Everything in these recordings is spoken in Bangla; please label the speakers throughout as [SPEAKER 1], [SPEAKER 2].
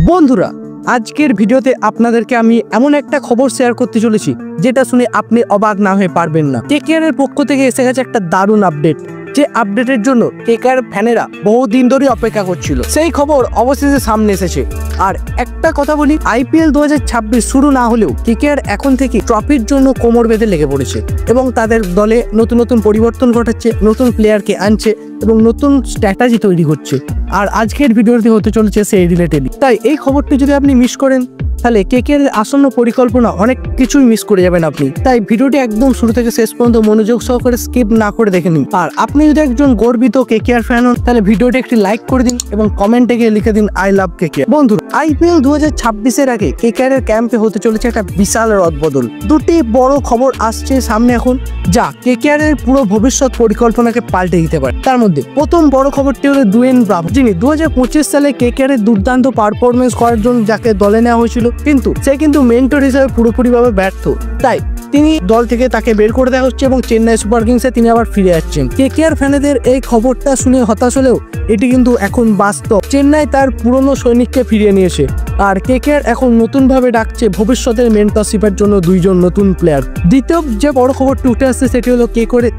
[SPEAKER 1] বন্ধুরা, আজকের ভিডিওতে আপনাদেরকে আমি এমন একটা খবর শেয়ার করতে চলেছি যেটা শুনে আপনি অবাক না হয়ে পারবেন না। কেকেআর এর পক্ষ থেকে এসে গেছে একটা দারুণ আপডেট, যে আপডেটের জন্য কেকেআর ফ্যানেরা বহুদিন ধরে অপেক্ষা করছিল। সেই খবর অবশেষে সামনে এসেছে। আর একটা কথা বলি, আইপিএল 2026 শুরু না হলেও কেকেআর এখন থেকে ট্রফির জন্য কোমর বেঁধে লেগে পড়েছে এবং তাদের দলে নতুন নতুন পরিবর্তন ঘটাচ্ছে, নতুন প্লেয়ারকে আনছে এবং নতুন স্ট্র্যাটেজি তৈরি করছে। আর আজকের ভিডিওতে হতে চলেছে সেই রিলেটেডই। তাই এই খবরটি যদি আপনি মিস করেন তাহলে কেকেআর আসন্ন পরিকল্পনা অনেক কিছুই মিস করে যাবেন আপনি। তাই ভিডিওটি একদম শুরু থেকে শেষ পর্যন্ত মনোযোগ সহকারে স্কিপ না করে দেখে নিন। আর আপনি যদি একজন গর্বিত কেকেআর ফ্যান হন তাহলে ভিডিওটি একটি লাইক করে দিন এবং কমেন্টে গিয়ে লিখে দিন আই লাভ কেকেআর। বন্ধুরা, আইপিএল 2026 আগে কেকেআর এর ক্যাম্পে হতে চলেছে একটা বিশাল রদবদল। দুটি বড় খবর আসছে সামনে এখন, যা কেকেআর এর পুরো ভবিষ্যৎ পরিকল্পনাকে পাল্টে দিতে পারে। তার মধ্যে প্রথম বড় খবরটি হলো ডুয়েন ব্রাভো, যিনি 2025 সালে কেকেআর এর দুর্দান্ত পারফরমেন্স করার জন্য যাকে দলে নেওয়া হয়েছিল, কিন্তু সে কিন্তু মেন্টর হিসেবে পুরোপুরিভাবে ব্যর্থ। তাই তিনি দল থেকে তাকে বের করে দেওয়া হচ্ছে এবং চেন্নাই সুপার কিংসে তিনি আবার ফিরে যাচ্ছেন। কেকেআর ফ্যানেদের এই খবরটা শুনে হতাশ হলেও এটি কিন্তু এখন বাস্তব। চেন্নাই তার পুরনো সৈনিককে ফিরিয়ে নিয়েছে আর কেকেআর এখন নতুনভাবে ডাকছে ভবিষ্যতের মেন্টরশিপের জন্য দুইজন নতুন প্লেয়ার। দ্বিতীয় যে বড় খবরটি উঠে আসছে সেটি হলো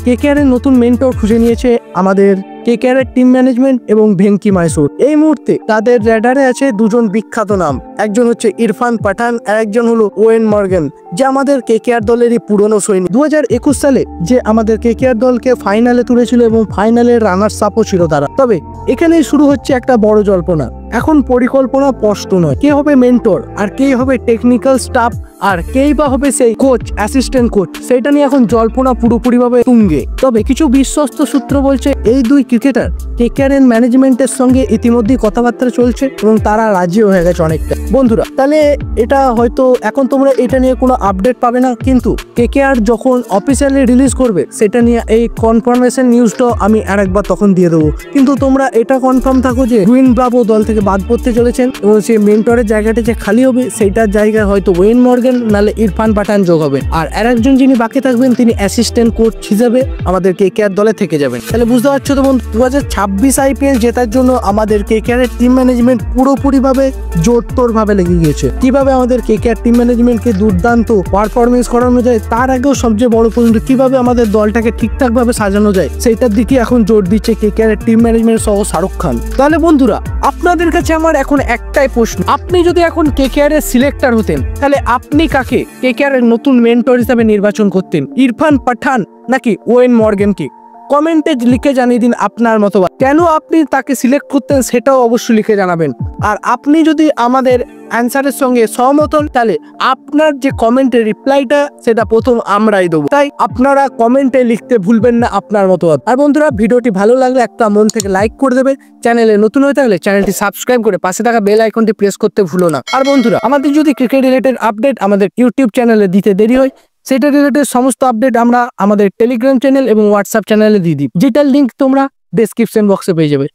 [SPEAKER 1] কেকেআর এর নতুন মেন্টর খুঁজে নিয়েছে আমাদের কেকেআর এর টিম ম্যানেজমেন্ট এবং ভেঙ্কি মাইসুর। এই মুহূর্তে তাদের রেডারে আছে দুজন বিখ্যাত নাম, একজন হচ্ছে ইরফান পাঠান আর একজন হলো ওয়েন মর্গান, যে আমাদের কেকেআর দলেরই পুরনো সৈনিক। 2021 সালে যে আমাদের কেকেআর দলকে ফাইনালে তুলেছিল এবং ফাইনালের রানার্স আপও ছিল তারা। তবে এখানেই শুরু হচ্ছে একটা বড় জল্পনা। এখন পরিকল্পনা স্পষ্ট নয়, কে হবে মেন্টর আর কে হবে টেকনিক্যাল স্টাফ আর কেই বা হবে সেই কোচ, অ্যাসিস্ট্যান্ট কোচ, সেটা নিয়ে এখন জল্পনা পুরোপুরিভাবে তুঙ্গে। তবে কিছু বিশ্বস্ত সূত্র বলছে এই দুই ক্রিকেটার কেকেআর এর ম্যানেজমেন্টের সঙ্গে ইতিমধ্যেই কথাবার্তা চলছে এবং তারা রাজি হয়ে গেছে অনেকটা। বন্ধুরা, তাহলে এটা হয়তো এখন তোমরা এটা নিয়ে কোনো আপডেট পাবে না, কিন্তু কেকেআর যখন অফিসিয়ালি রিলিজ করবে সেটা নিয়ে এই কনফার্মেশন নিউজটা আমি আরেকবার তখন দিয়ে দেবো। কিন্তু তোমরা এটা কনফার্ম থাকো যে ডুয়েন ব্রাভো দল থেকে বাদ পড়তে চলেছেন এবং সেই মেন্টরের জায়গাটা যে খালি হবে সেইটার জায়গায় হয়তো ওয়েন মর্গান নালে ইরফান পাঠান যোগ হবে। আর একজন যিনি বাকি থাকবেন তিনি অ্যাসিস্ট্যান্ট কোচ হিসেবে আমাদের কেকেআর দলে থেকে যাবেন। তাহলে বুঝতে পারছো তো বন্ধু, 2026 আইপিএল জেতার জন্য আমাদের কেকেআর এর টিম ম্যানেজমেন্ট পুরোপুরিভাবে জোরতোরভাবে লেগে গিয়েছে। কিভাবে আমাদের কেকেআর টিম ম্যানেজমেন্টকে দুর্দান্ত পারফরমেন্স করানো যায়, তার আগেও সবচেয়ে বড় পয়েন্ট কিভাবে আমাদের দলটাকে ঠিকঠাক ভাবে সাজানো যায় সেইটার দিকে এখন জোর দিচ্ছে কেকেআর এর টিম ম্যানেজমেন্ট সহ শাহরুখ খান। তাহলে বন্ধুরা, আপনাদের কাছে আমার এখন একটাই প্রশ্ন, আপনি যদি এখন কেকেআর এর সিলেক্টর হতেন তাহলে আপনি কাকে কেকেআর এর নতুন মেন্টর হিসেবে নির্বাচন করতেন, ইরফান পাঠান নাকি ওয়েন মর্গানকে? কমেন্টে লিখে জানিয়ে দিন আপনার মতবাদ। কেন আপনি তাকে সিলেক্ট করতেন সেটাও অবশ্যই লিখে জানাবেন। আর আপনি যদি আমাদের অ্যান্সারের সঙ্গে সহমত হন তাহলে আপনার যে কমেন্টের রিপ্লাইটা সেটা প্রথম আমরাই দেবো। তাই আপনারা কমেন্টে লিখতে ভুলবেন না আপনার মতবাদ। আর বন্ধুরা, ভিডিওটি ভালো লাগলে একটা মন থেকে লাইক করে দেবে। চ্যানেলে নতুন হয়ে থাকলে চ্যানেলটি সাবস্ক্রাইব করে পাশে থাকা বেল আইকনটি প্রেস করতে ভুলো না। আর বন্ধুরা, আমাদের যদি ক্রিকেট রিলেটেড আপডেট আমাদের ইউটিউব চ্যানেলে দিতে দেরি হয়, সেটা রিলেটেড সমস্ত আপডেট আমরা আমাদের টেলিগ্রাম চ্যানেল এবং হোয়াটসঅ্যাপ চ্যানেলে দিয়ে দিই, যেটার লিঙ্ক তোমরা ডেসক্রিপশন বক্সে পেয়ে যাবে।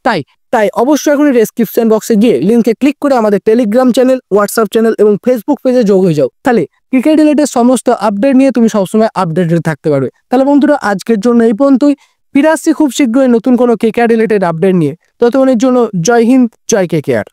[SPEAKER 1] তাই অবশ্যই এখন ডেসক্রিপশন বক্সে গিয়ে লিঙ্কে ক্লিক করে আমাদের টেলিগ্রাম চ্যানেল, হোয়াটসঅ্যাপ চ্যানেল এবং ফেসবুক পেজে যোগ হয়ে যাও। তাহলে ক্রিকেট রিলেটেড সমস্ত আপডেট নিয়ে তুমি সবসময় আপডেটেড থাকতে পারবে। তাহলে বন্ধুরা, আজকের জন্য এই পর্যন্তই। ফিরে আসছি খুব শীঘ্রই নতুন কোনো কেকেআর রিলেটেড আপডেট নিয়ে। ততক্ষণের জন্য জয় হিন্দ, জয় কেকেআর।